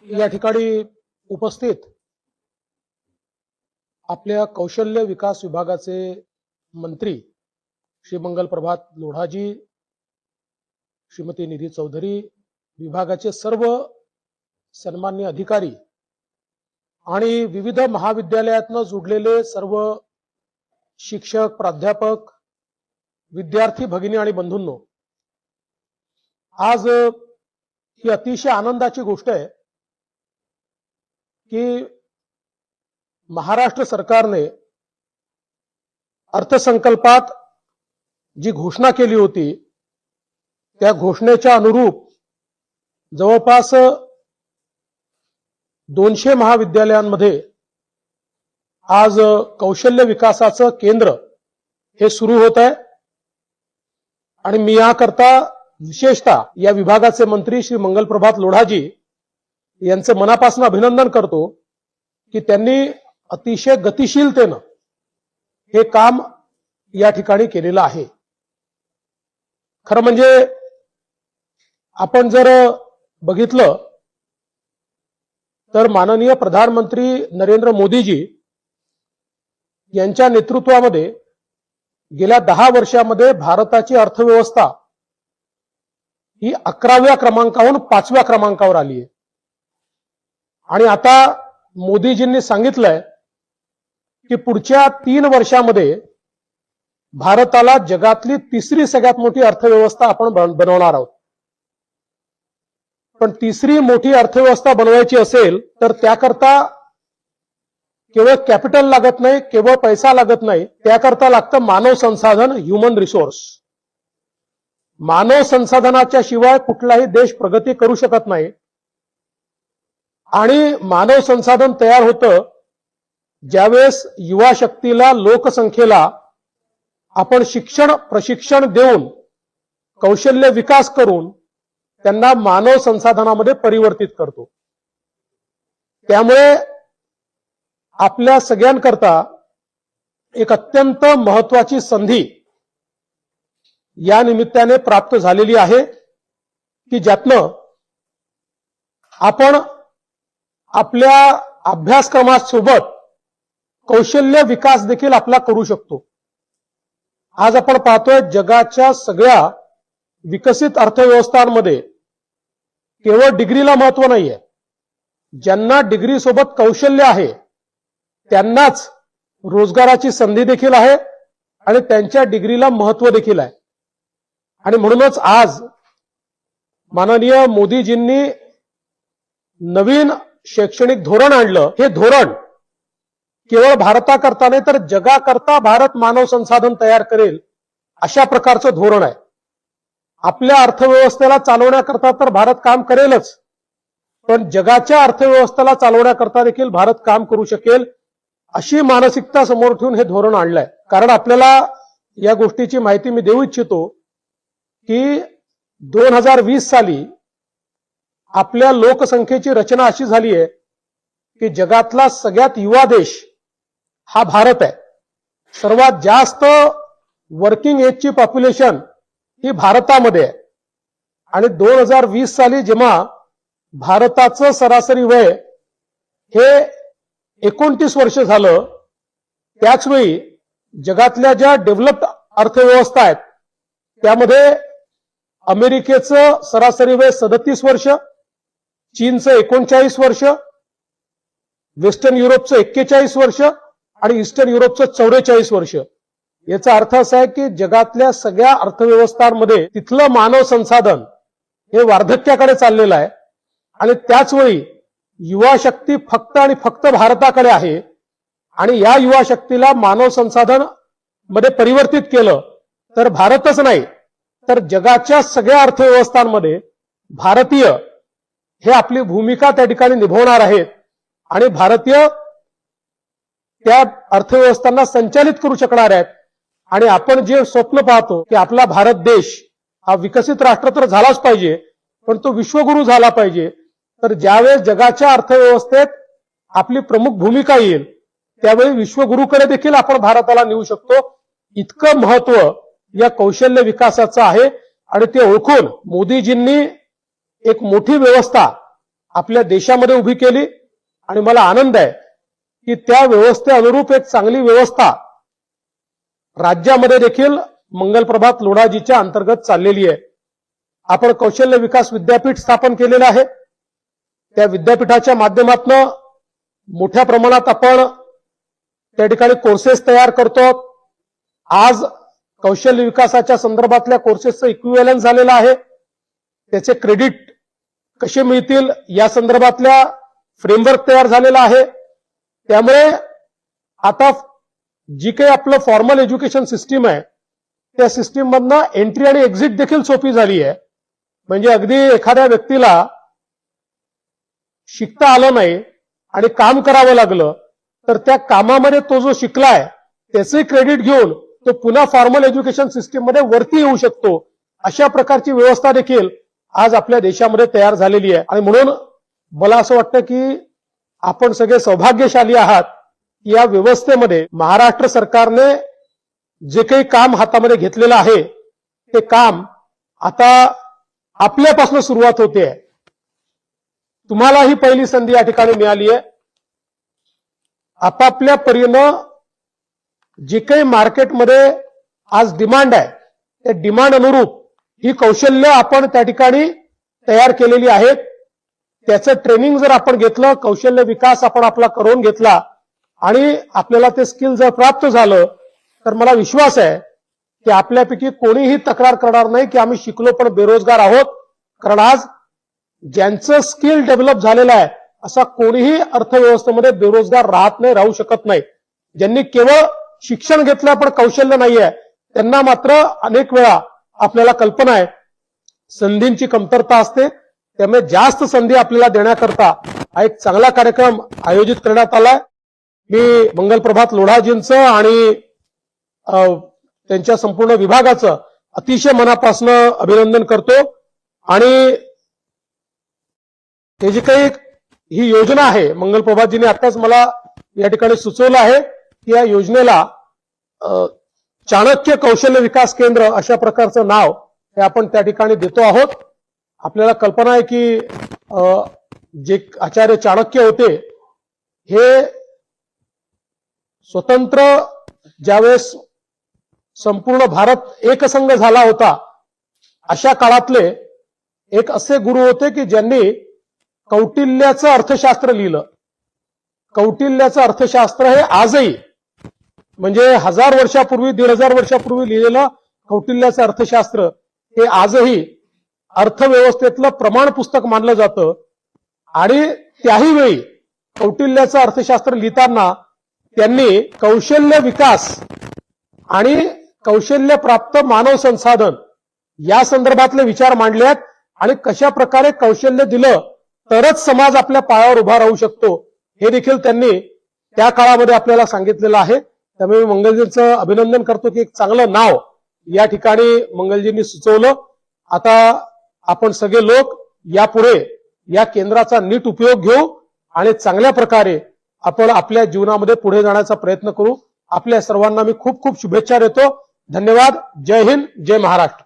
या ठिकाणी उपस्थित आपल्या कौशल्य विकास विभागाचे मंत्री श्री मंगल प्रभात लोढाजी, श्रीमती निधी चौधरी, विभागाचे सर्व सन्मान्य अधिकारी आणि विविध महाविद्यालयातनं जोडलेले सर्व शिक्षक, प्राध्यापक, विद्यार्थी भगिनी आणि बंधूंनो, आज ही अतिशय आनंदाची गोष्ट आहे की महाराष्ट्र सरकारने अर्थसंकल्पात जी घोषणा केली होती त्या घोषणेच्या अनुरूप जवळपास 200 महाविद्यालयांमध्ये आज कौशल्य विकासाचं केंद्र हे सुरू होत आहे। आणि मी याकरता विशेषतः या विभागाचे मंत्री श्री मंगल प्रभात लोढाजी यांचं मनापासून अभिनंदन करतो की त्यांनी अतिशय गतिशीलतेनं हे काम या ठिकाणी केलेलं आहे। खरं म्हणजे आपण जर बघितलं तर माननीय प्रधानमंत्री नरेंद्र मोदीजी यांच्या नेतृत्वामध्ये गेल्या 10 वर्षामध्ये भारताची अर्थव्यवस्था ही 11व्या क्रमांकावरून 5व्या क्रमांकावर आली आहे। आणि आता मोदीजींनी सांगितलंय की पुढच्या 3 वर्षामध्ये भारताला जगातली 3री सगळ्यात मोठी अर्थव्यवस्था आपण बनवणार आहोत। पण 3री मोठी अर्थव्यवस्था बनवायची असेल तर त्याकरता केवळ कॅपिटल लागत नाही, केवळ पैसा लागत नाही, त्याकरता लागतं मानव संसाधन, ह्युमन रिसोर्स। मानव संसाधनाच्या शिवाय कुठलाही देश प्रगती करू शकत नाही। आणि मानव संसाधन तयार होतं ज्यावेळेस युवा शक्तीला, लोकसंख्येला आपण शिक्षण, प्रशिक्षण देऊन, कौशल्य विकास करून त्यांना मानव संसाधनामध्ये परिवर्तित करतो। त्यामुळे आपल्या सगळ्यांकरता एक अत्यंत महत्वाची संधी या निमित्ताने प्राप्त झालेली आहे की ज्यातनं आपण आपल्या अभ्यासक्रमासोबत कौशल्य विकास देखील आपला करू शकतो। आज आपण पाहतोय जगाच्या सगळ्या विकसित अर्थव्यवस्थांमध्ये केवळ डिग्रीला महत्व नाहीये। ज्यांना डिग्री सोबत कौशल्य आहे त्यांनाच रोजगाराची संधी देखील आहे आणि त्यांच्या डिग्रीला महत्व देखील आहे। आणि म्हणूनच आज माननीय मोदीजींनी नवीन शैक्षणिक धोरण आणलं। हे धोरण केवळ भारताकरता नाही तर जगाकरता भारत मानव संसाधन तयार करेल अशा प्रकारचं धोरण आहे। आपल्या अर्थव्यवस्थेला चालवण्याकरता तर भारत काम करेलच, पण जगाच्या अर्थव्यवस्थेला चालवण्याकरता देखील भारत काम करू शकेल अशी मानसिकता समोर ठेवून हे धोरण आणलंय। कारण आपल्याला या गोष्टीची माहिती मी देऊ इच्छितो की 2020 साली आपल्या लोकसंख्येची रचना अशी झाली आहे की जगातला सगळ्यात युवा देश हा भारत आहे। सर्वात जास्त वर्किंग एजची पॉप्युलेशन ही भारतामध्ये आहे। आणि 2020 साली जेव्हा भारताचं सरासरी वय हे 29 वर्ष झालं, त्याचवेळी जगातल्या ज्या डेव्हलप्ड अर्थव्यवस्था आहेत त्यामध्ये अमेरिकेचं सरासरी वय 37 वर्ष, चीनचं 39 वर्ष, वेस्टर्न युरोपचं 41 वर्ष आणि ईस्टर्न युरोपचं 44 वर्ष। याचा अर्थ असा आहे की जगातल्या सगळ्या अर्थव्यवस्थांमध्ये तिथलं मानव संसाधन हे वार्धक्याकडे चाललेलं आहे। आणि त्याचवेळी युवा शक्ती फक्त आणि फक्त भारताकडे आहे। आणि या युवा शक्तीला मानव संसाधन मध्ये परिवर्तित केलं तर भारतच नाही तर जगाच्या सगळ्या अर्थव्यवस्थांमध्ये भारतीय हे आपली भूमिका त्या ठिकाणी निभावणार आहेत आणि भारतीय त्या अर्थव्यवस्थांना संचालित करू शकणार आहेत। आणि आपण जे स्वप्न पाहतो की आपला भारत देश हा विकसित राष्ट्र तर झालाच पाहिजे, पण तो विश्वगुरू झाला पाहिजे, तर ज्यावेळेस जगाच्या अर्थव्यवस्थेत आपली प्रमुख भूमिका येईल त्यावेळी विश्वगुरूकडे देखील आपण भारताला नेऊ शकतो। इतकं महत्व या कौशल्य विकासाचं आहे। आणि ते ओळखून मोदीजींनी एक मोठी व्यवस्था आपल्या देशामध्ये उभी केली आणि मला आनंद आहे की त्या व्यवस्थेअनुरूप एक चांगली व्यवस्था राज्यामध्ये देखील मंगलप्रभात लोढाजीच्या अंतर्गत चाललेली आहे. आपण कौशल्य विकास विद्यापीठ स्थापन केलेलं आहे. त्या विद्यापीठाच्या माध्यमातून मोठ्या प्रमाणात आपण त्या ठिकाणी कोर्सेस तयार करतो. आज कौशल्य विकासाच्या संदर्भातल्या कोर्सेसचं इक्विव्हॅलन्स झालेलं आहे. त्याचे क्रेडिट कसे मिळतील या संदर्भातल्या फ्रेमवर्क तयार झालेला आहे. त्यामुळे आता जी काही आपलं फॉर्मल एज्युकेशन सिस्टीम आहे त्या सिस्टीम मधनं एंट्री आणि एक्झिट देखील सोपी झाली आहे. म्हणजे अगदी एखाद्या व्यक्तीला शिकता आलं नाही आणि काम करावं लागलं तर त्या कामामध्ये तो जो शिकलाय त्याचे क्रेडिट घेऊन तो पुन्हा फॉर्मल एज्युकेशन सिस्टीम मध्ये वरती येऊ शकतो. अशा प्रकारची व्यवस्था देखील आज आपल्या देशामध्ये तयार झालेली आहे. आणि म्हणून मला असं वाटतं की आपण सगळे सौभाग्यशाली आहात की या व्यवस्थेमध्ये महाराष्ट्र सरकारने जे काही काम हातामध्ये घेतलेलं आहे ते काम आता आपल्यापासून सुरुवात होते आहे. तुम्हाला ही पहिली संधी या ठिकाणी मिळाली आहे. आपापल्या परीनं जे काही मार्केटमध्ये आज डिमांड आहे त्या डिमांड अनुरूप ही कौशल्य आपण त्या ठिकाणी तयार केलेली आहेत. त्याचं ट्रेनिंग जर आपण घेतलं, कौशल्य विकास आपण आपला करून घेतला आणि आपल्याला ते स्किल जर प्राप्त झालं तर मला विश्वास आहे की आपल्यापैकी कोणीही तक्रार करणार नाही की आम्ही शिकलो पण बेरोजगार आहोत. कारण आज ज्यांचं स्किल डेव्हलप झालेलं आहे असा कोणीही अर्थव्यवस्थेमध्ये बेरोजगार राहू शकत नाही. ज्यांनी केवळ शिक्षण घेतलं पण कौशल्य नाहीये त्यांना मात्र अनेक वेळा आपल्याला कल्पना आहे संधींची कमतरता असते. त्यामुळे जास्त संधी आपल्याला देण्याकरता हा एक चांगला कार्यक्रम आयोजित करण्यात आलाय. मी मंगलप्रभात लोढाजींचं आणि त्यांच्या संपूर्ण विभागाचं अतिशय मनापासून अभिनंदन करतो. आणि हे जी काही ही योजना आहे मंगलप्रभातजींनी आताच मला या ठिकाणी सुचवलं आहे की या योजनेला चाणक्य कौशल्य विकास केंद्र अशा प्रकारचं नाव हे आपण त्या ठिकाणी देतो आहोत. आपल्याला कल्पना आहे की जे आचार्य चाणक्य होते हे स्वतंत्र ज्यावेळेस संपूर्ण भारत एकसंघ झाला होता अशा काळातले एक असे गुरु होते की ज्यांनी कौटिल्याचं अर्थशास्त्र लिहिलं. कौटिल्याचं अर्थशास्त्र हे आजही म्हणजे 1000 वर्षापूर्वी 1500 वर्षापूर्वी लिहिलेलं कौटिल्याचं अर्थशास्त्र हे आजही अर्थव्यवस्थेतलं प्रमाण पुस्तक मानलं जातं. आणि त्याही वेळी कौटिल्याचं अर्थशास्त्र लिहिताना त्यांनी कौशल्य विकास आणि कौशल्य प्राप्त मानव संसाधन या संदर्भातले विचार मांडलेत आणि कशा प्रकारे कौशल्य दिलं तरच समाज आपल्या पायावर उभा राहू शकतो हे देखील त्यांनी त्या काळामध्ये आपल्याला सांगितलेलं आहे. त्यामुळे मंगलजींचं अभिनंदन करतो की एक चांगलं नाव या ठिकाणी मंगलजींनी सुचवलं. आता आपण सगळे लोक यापुढे या केंद्राचा नीट उपयोग घेऊ आणि चांगल्या प्रकारे आपण आपल्या जीवनामध्ये पुढे जाण्याचा प्रयत्न करू. आपल्या सर्वांना मी खूप खूप शुभेच्छा देतो. धन्यवाद. जय हिंद, जय महाराष्ट्र.